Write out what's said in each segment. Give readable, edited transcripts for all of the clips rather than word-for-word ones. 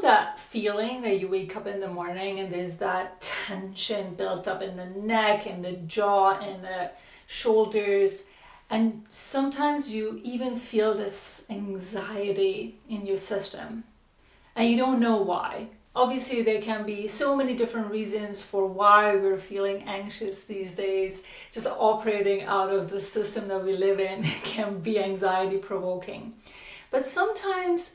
that feeling that you wake up in the morning and there's that tension built up in the neck and the jaw and the shoulders, and sometimes you even feel this anxiety in your system and you don't know why. Obviously, there can be so many different reasons for why we're feeling anxious these days. Just operating out of the system that we live in can be anxiety provoking. But sometimes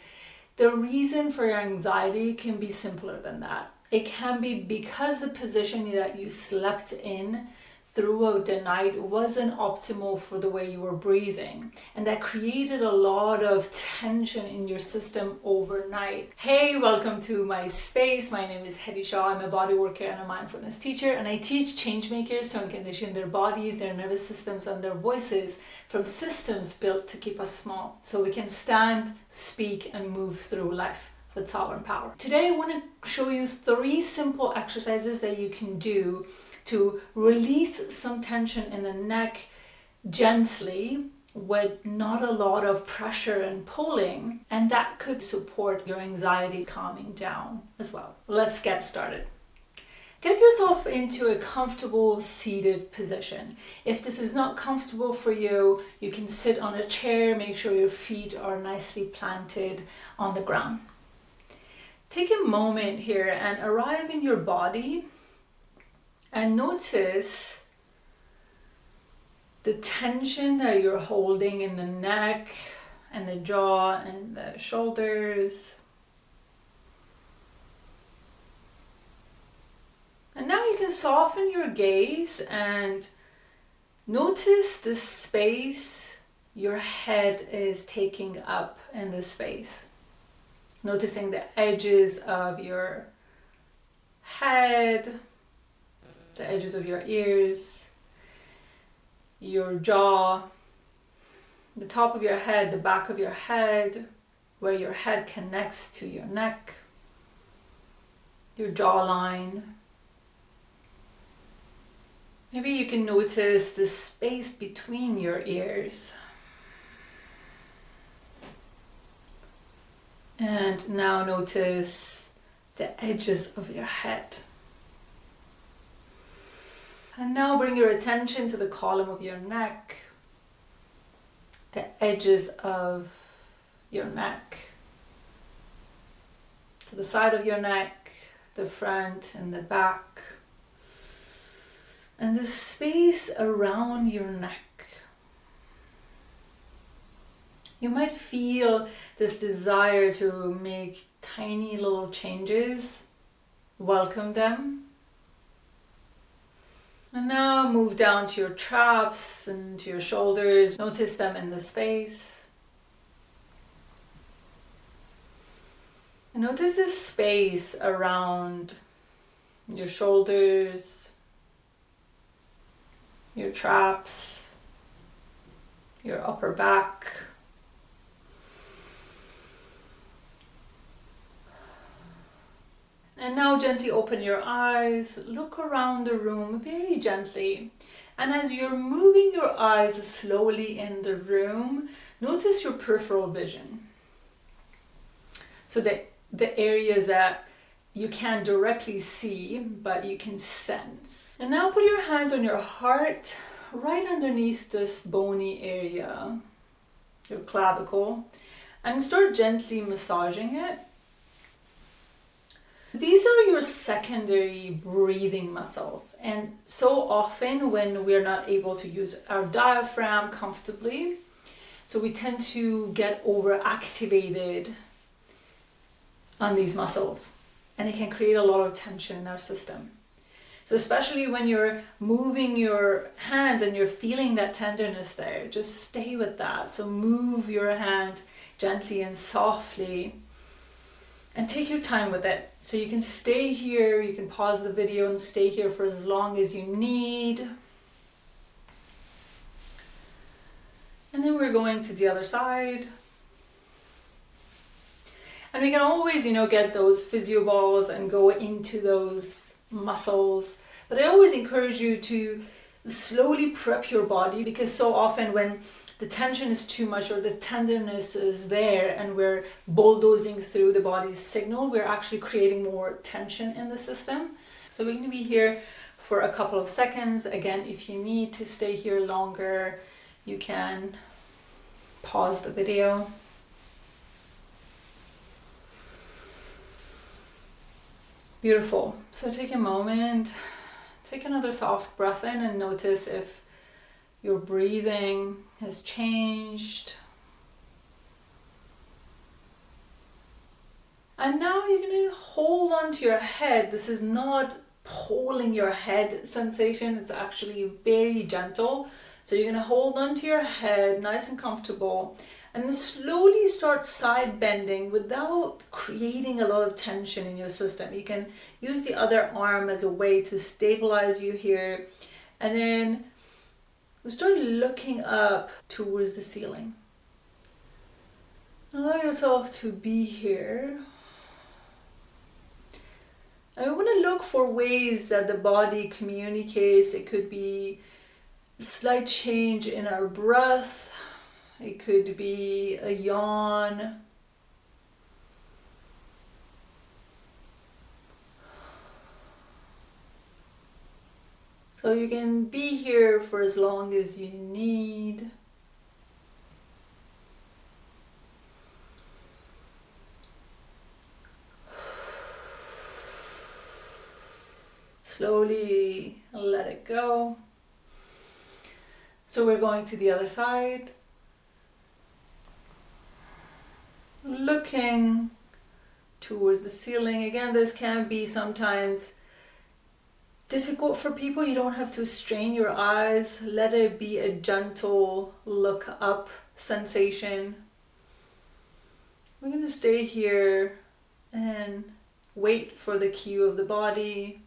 the reason for your anxiety can be simpler than that. It can be because the position that you slept in throughout the night wasn't optimal for the way you were breathing, and that created a lot of tension in your system overnight. Hey, welcome to my space. My name is Hedy Shah. I'm a body worker and a mindfulness teacher, and I teach change makers to uncondition their bodies, their nervous systems, and their voices from systems built to keep us small so we can stand, speak, and move through life with sovereign power. Today I want to show you 3 simple exercises that you can do to release some tension in the neck gently with not a lot of pressure and pulling, and that could support your anxiety calming down as well. Let's get started. Get yourself into a comfortable seated position. If this is not comfortable for you, you can sit on a chair. Make sure your feet are nicely planted on the ground. Take a moment here and arrive in your body and notice the tension that you're holding in the neck and the jaw and the shoulders. And now you can soften your gaze and notice the space your head is taking up in the space. Noticing the edges of your head, the edges of your ears, your jaw, the top of your head, the back of your head, where your head connects to your neck, your jawline. Maybe you can notice the space between your ears. And now notice the edges of your head. And now bring your attention to the column of your neck, the edges of your neck, to the side of your neck, the front and the back, and the space around your neck. You might feel this desire to make tiny little changes. Welcome them. And now move down to your traps and to your shoulders. Notice them in the space. And notice this space around your shoulders, your traps, your upper back. And now gently open your eyes, look around the room very gently. And as you're moving your eyes slowly in the room, notice your peripheral vision. So the areas that you can't directly see, but you can sense. And now put your hands on your heart, right underneath this bony area, your clavicle, and start gently massaging it. These are your secondary breathing muscles, and so often when we're not able to use our diaphragm comfortably, so we tend to get overactivated on these muscles, and it can create a lot of tension in our system. So especially when you're moving your hands and you're feeling that tenderness there, just stay with that. So move your hand gently and softly, and take your time with it. So you can stay here, you can pause the video and stay here for as long as you need. And then we're going to the other side. And we can always, get those physio balls and go into those muscles. But I always encourage you to slowly prep your body, because so often when the tension is too much or the tenderness is there and we're bulldozing through the body's signal, we're actually creating more tension in the system. So we're going to be here for a couple of seconds. Again, if you need to stay here longer, you can pause the video. Beautiful. So take a moment, take another soft breath in and notice if your breathing has changed. And now you're going to hold on to your head. This is not pulling your head sensation, it's actually very gentle. So you're going to hold on to your head, nice and comfortable, and then slowly start side bending without creating a lot of tension in your system. You can use the other arm as a way to stabilize you here, and then start looking up towards the ceiling. Allow yourself to be here. And we want to look for ways that the body communicates. It could be a slight change in our breath. It could be a yawn. So you can be here for as long as you need. Slowly let it go. So we're going to the other side. Looking towards the ceiling. Again, this can be sometimes difficult for people. You don't have to strain your eyes. Let it be a gentle look up sensation. We're going to stay here and wait for the cue of the body.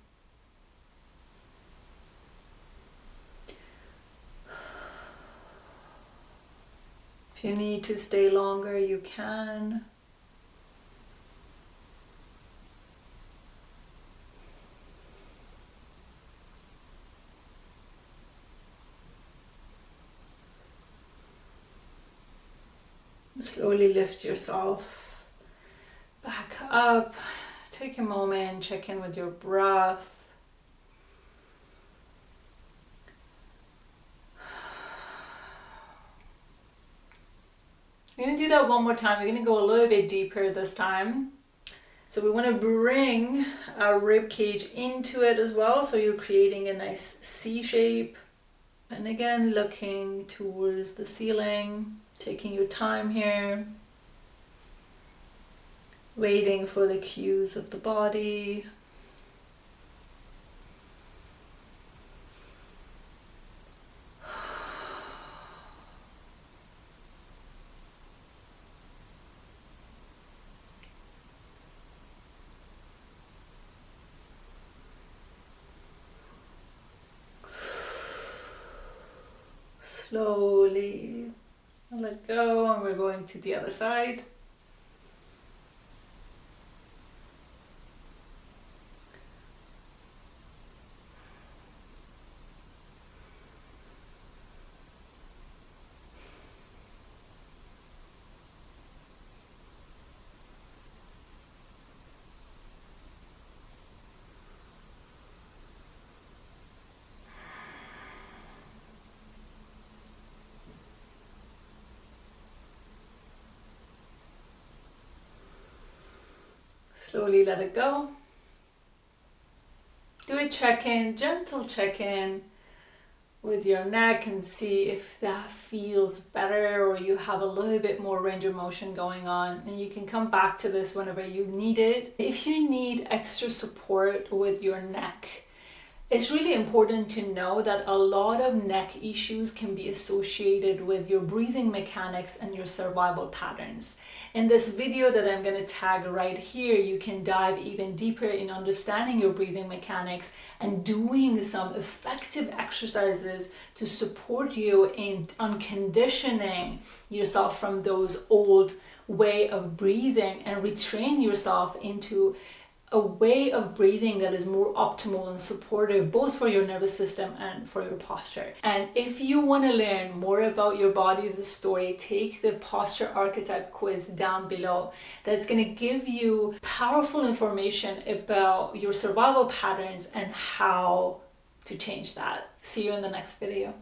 If you need to stay longer, you can. Slowly lift yourself back up. Take a moment, check in with your breath. We're going to do that one more time. We're going to go a little bit deeper this time. So we want to bring our rib cage into it as well. So you're creating a nice C shape. And again, looking towards the ceiling, taking your time here. Waiting for the cues of the body. Slowly let go, and we're going to the other side. Slowly let it go. Do a check-in, gentle check-in with your neck and see if that feels better or you have a little bit more range of motion going on. And you can come back to this whenever you need it. If you need extra support with your neck, it's really important to know that a lot of neck issues can be associated with your breathing mechanics and your survival patterns. In this video that I'm going to tag right here, you can dive even deeper in understanding your breathing mechanics and doing some effective exercises to support you in unconditioning yourself from those old way of breathing and retrain yourself into a way of breathing that is more optimal and supportive, both for your nervous system and for your posture. And if you want to learn more about your body as a story, take the posture archetype quiz down below. That's going to give you powerful information about your survival patterns and how to change that. See you in the next video.